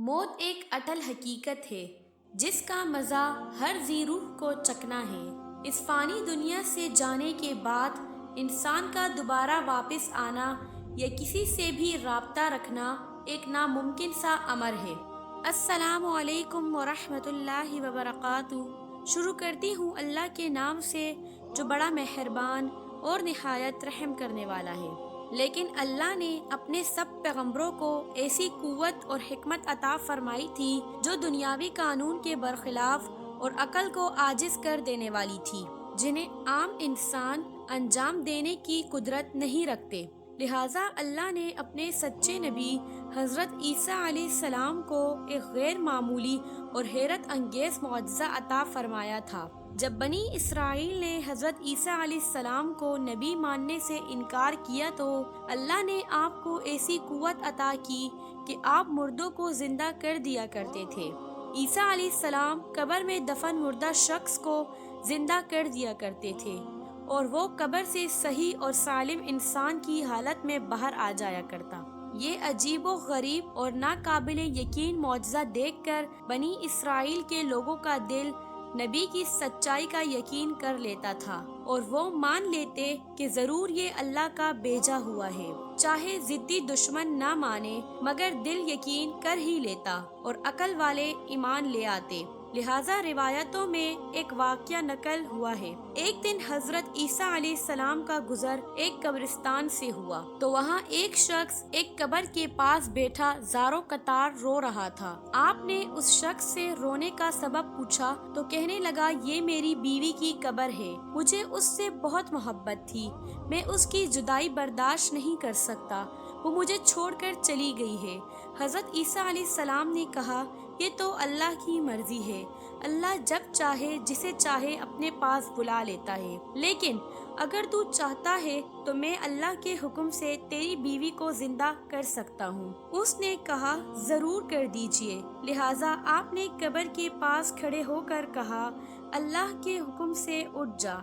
موت ایک اٹل حقیقت ہے جس کا مزہ ہر ذی روح کو چکنا ہے۔ اس فانی دنیا سے جانے کے بعد انسان کا دوبارہ واپس آنا یا کسی سے بھی رابطہ رکھنا ایک ناممکن سا امر ہے۔ السلام علیکم ورحمۃ اللہ وبرکاتہ۔ شروع کرتی ہوں اللہ کے نام سے جو بڑا مہربان اور نہایت رحم کرنے والا ہے۔ لیکن اللہ نے اپنے سب پیغمبروں کو ایسی قوت اور حکمت عطا فرمائی تھی جو دنیاوی قانون کے برخلاف اور عقل کو عاجز کر دینے والی تھی، جنہیں عام انسان انجام دینے کی قدرت نہیں رکھتے۔ لہٰذا اللہ نے اپنے سچے نبی حضرت عیسیٰ علیہ السلام کو ایک غیر معمولی اور حیرت انگیز معجزہ عطا فرمایا تھا۔ جب بنی اسرائیل نے حضرت عیسیٰ علیہ السلام کو نبی ماننے سے انکار کیا تو اللہ نے آپ کو ایسی قوت عطا کی کہ آپ مردوں کو زندہ کر دیا کرتے تھے۔ عیسیٰ علیہ السلام قبر میں دفن مردہ شخص کو زندہ کر دیا کرتے تھے اور وہ قبر سے صحیح اور سالم انسان کی حالت میں باہر آ جایا کرتا۔ یہ عجیب و غریب اور ناقابل یقین معجزہ دیکھ کر بنی اسرائیل کے لوگوں کا دل نبی کی سچائی کا یقین کر لیتا تھا اور وہ مان لیتے کہ ضرور یہ اللہ کا بھیجا ہوا ہے، چاہے ضدی دشمن نہ مانے مگر دل یقین کر ہی لیتا اور عقل والے ایمان لے آتے۔ لہٰذا روایتوں میں ایک واقعہ نقل ہوا ہے۔ ایک دن حضرت عیسیٰ علیہ السلام کا گزر ایک قبرستان سے ہوا تو وہاں ایک شخص ایک قبر کے پاس بیٹھا زاروں قطار رو رہا تھا۔ آپ نے اس شخص سے رونے کا سبب پوچھا تو کہنے لگا، یہ میری بیوی کی قبر ہے، مجھے اس سے بہت محبت تھی، میں اس کی جدائی برداشت نہیں کر سکتا، وہ مجھے چھوڑ کر چلی گئی ہے۔ حضرت عیسیٰ علیہ السلام نے کہا، یہ تو اللہ کی مرضی ہے، اللہ جب چاہے جسے چاہے اپنے پاس بلا لیتا ہے، لیکن اگر تو چاہتا ہے تو میں اللہ کے حکم سے تیری بیوی کو زندہ کر سکتا ہوں۔ اس نے کہا، ضرور کر دیجئے۔ لہٰذا آپ نے قبر کے پاس کھڑے ہو کر کہا، اللہ کے حکم سے اٹھ جا۔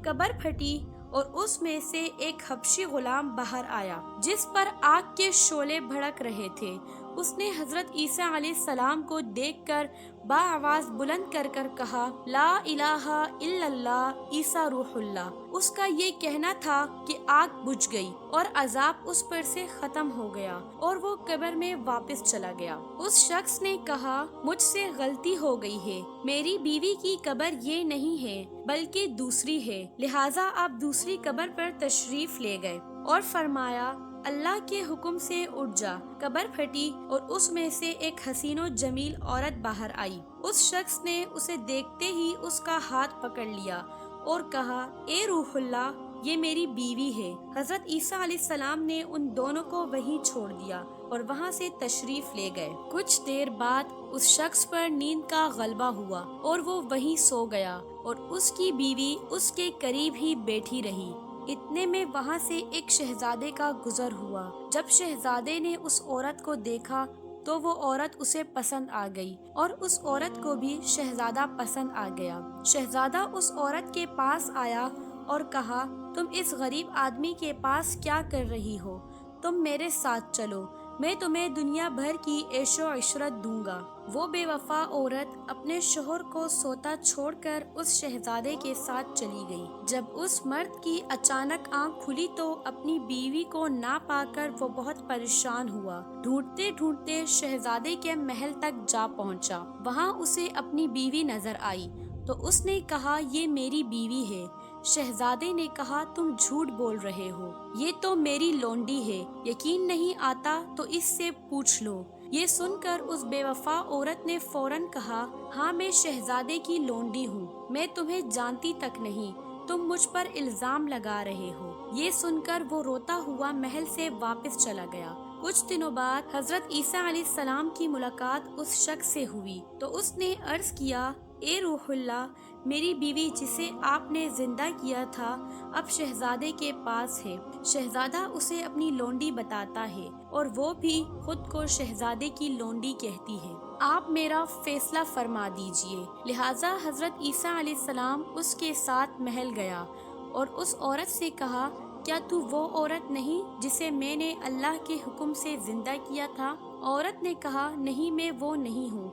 قبر پھٹی اور اس میں سے ایک حبشی غلام باہر آیا جس پر آگ کے شعلے بھڑک رہے تھے۔ اس نے حضرت عیسیٰ علیہ السلام کو دیکھ کر بآواز بلند کر کہا، لا الہ الا اللہ عیسیٰ روح اللہ۔ اس کا یہ کہنا تھا کہ آگ بجھ گئی اور عذاب اس پر سے ختم ہو گیا اور وہ قبر میں واپس چلا گیا۔ اس شخص نے کہا، مجھ سے غلطی ہو گئی ہے، میری بیوی کی قبر یہ نہیں ہے بلکہ دوسری ہے۔ لہٰذا آپ دوسری قبر پر تشریف لے گئے اور فرمایا، اللہ کے حکم سے اٹھ جا۔ قبر پھٹی اور اس میں سے ایک حسین و جمیل عورت باہر آئی۔ اس شخص نے اسے دیکھتے ہی اس کا ہاتھ پکڑ لیا اور کہا، اے روح اللہ، یہ میری بیوی ہے۔ حضرت عیسیٰ علیہ السلام نے ان دونوں کو وہیں چھوڑ دیا اور وہاں سے تشریف لے گئے۔ کچھ دیر بعد اس شخص پر نیند کا غلبہ ہوا اور وہ وہیں سو گیا اور اس کی بیوی اس کے قریب ہی بیٹھی رہی۔ اتنے میں وہاں سے ایک شہزادے کا گزر ہوا۔ جب شہزادے نے اس عورت کو دیکھا تو وہ عورت اسے پسند آ گئی اور اس عورت کو بھی شہزادہ پسند آ گیا۔ شہزادہ اس عورت کے پاس آیا اور کہا، تم اس غریب آدمی کے پاس کیا کر رہی ہو؟ تم میرے ساتھ چلو، میں تمہیں دنیا بھر کی عیش و عشرت دوں گا۔ وہ بے وفا عورت اپنے شوہر کو سوتا چھوڑ کر اس شہزادے کے ساتھ چلی گئی۔ جب اس مرد کی اچانک آنکھ کھلی تو اپنی بیوی کو نہ پا کر وہ بہت پریشان ہوا۔ ڈھونڈتے ڈھونڈتے شہزادے کے محل تک جا پہنچا۔ وہاں اسے اپنی بیوی نظر آئی تو اس نے کہا، یہ میری بیوی ہے۔ شہزادے نے کہا، تم جھوٹ بول رہے ہو، یہ تو میری لونڈی ہے، یقین نہیں آتا تو اس سے پوچھ لو۔ یہ سن کر اس بے وفا عورت نے فوراً کہا، ہاں میں شہزادے کی لونڈی ہوں، میں تمہیں جانتی تک نہیں، تم مجھ پر الزام لگا رہے ہو۔ یہ سن کر وہ روتا ہوا محل سے واپس چلا گیا۔ کچھ دنوں بعد حضرت عیسیٰ علیہ السلام کی ملاقات اس شخص سے ہوئی تو اس نے عرض کیا، اے روح اللہ، میری بیوی جسے آپ نے زندہ کیا تھا اب شہزادے کے پاس ہے۔ شہزادہ اسے اپنی لونڈی بتاتا ہے اور وہ بھی خود کو شہزادے کی لونڈی کہتی ہے۔ آپ میرا فیصلہ فرما دیجئے۔ لہٰذا حضرت عیسیٰ علیہ السلام اس کے ساتھ محل گیا اور اس عورت سے کہا، کیا تو وہ عورت نہیں جسے میں نے اللہ کے حکم سے زندہ کیا تھا؟ عورت نے کہا نہیں میں وہ نہیں ہوں۔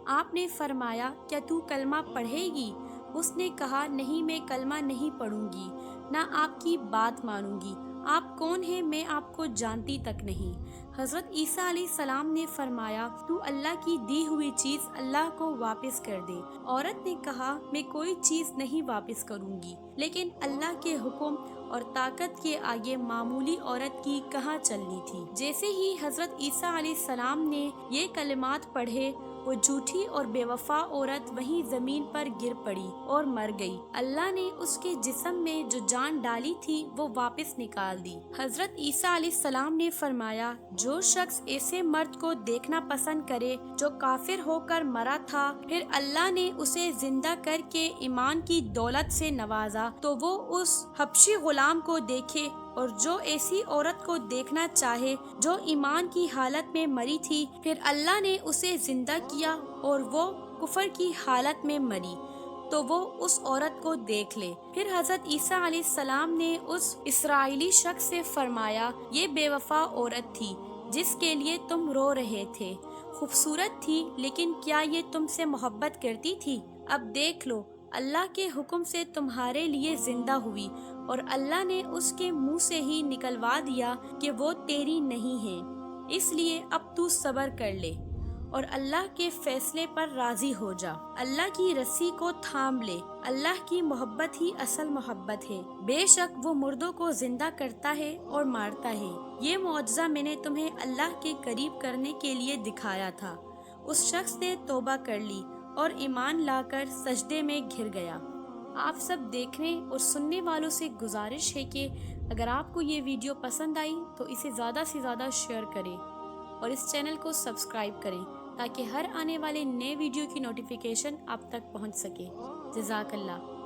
آپ نے فرمایا کیا تو کلمہ پڑھے گی؟ اس نے کہا نہیں میں کلمہ نہیں پڑھوں گی، نہ آپ کی بات مانوں گی۔ آپ کون ہیں؟ میں آپ کو جانتی تک نہیں۔ حضرت عیسیٰ علیہ السلام نے فرمایا تو اللہ کی دی ہوئی چیز اللہ کو واپس کر دے۔ عورت نے کہا میں کوئی چیز نہیں واپس کروں گی، لیکن اللہ کے حکم اور طاقت کے آگے معمولی عورت کی کہاں چلنی تھی۔ جیسے ہی حضرت عیسیٰ علیہ السلام نے یہ کلمات پڑھے، وہ جھوٹی اور بے وفا عورت وہیں زمین پر گر پڑی اور مر گئی۔ اللہ نے اس کے جسم میں جو جان ڈالی تھی وہ واپس نکال دی۔ حضرت عیسیٰ علیہ السلام نے فرمایا جو شخص ایسے مرد کو دیکھنا پسند کرے جو کافر ہو کر مرا تھا، پھر اللہ نے اسے زندہ کر کے ایمان کی دولت سے نوازا، تو وہ اس حبشی غلام کو دیکھے، اور جو ایسی عورت کو دیکھنا چاہے جو ایمان کی حالت میں مری تھی، پھر اللہ نے اسے زندہ کیا اور وہ کفر کی حالت میں مری، تو وہ اس عورت کو دیکھ لے۔ پھر حضرت عیسیٰ علیہ السلام نے اس اسرائیلی شخص سے فرمایا یہ بے وفا عورت تھی جس کے لیے تم رو رہے تھے، خوبصورت تھی لیکن کیا یہ تم سے محبت کرتی تھی؟ اب دیکھ لو، اللہ کے حکم سے تمہارے لیے زندہ ہوئی، اور اللہ نے اس کے منہ سے ہی نکلوا دیا کہ وہ تیری نہیں ہے۔ اس لیے اب تو صبر کر لے اور اللہ کے فیصلے پر راضی ہو جا۔ اللہ کی رسی کو تھام لے، اللہ کی محبت ہی اصل محبت ہے۔ بے شک وہ مردوں کو زندہ کرتا ہے اور مارتا ہے۔ یہ معجزہ میں نے تمہیں اللہ کے قریب کرنے کے لیے دکھایا تھا۔ اس شخص نے توبہ کر لی اور ایمان لا کر سجدے میں گر گیا۔ آپ سب دیکھنے اور سننے والوں سے گزارش ہے کہ اگر آپ کو یہ ویڈیو پسند آئی تو اسے زیادہ سے زیادہ شیئر کریں اور اس چینل کو سبسکرائب کریں تاکہ ہر آنے والے نئے ویڈیو کی نوٹیفیکیشن آپ تک پہنچ سکے۔ جزاک اللہ۔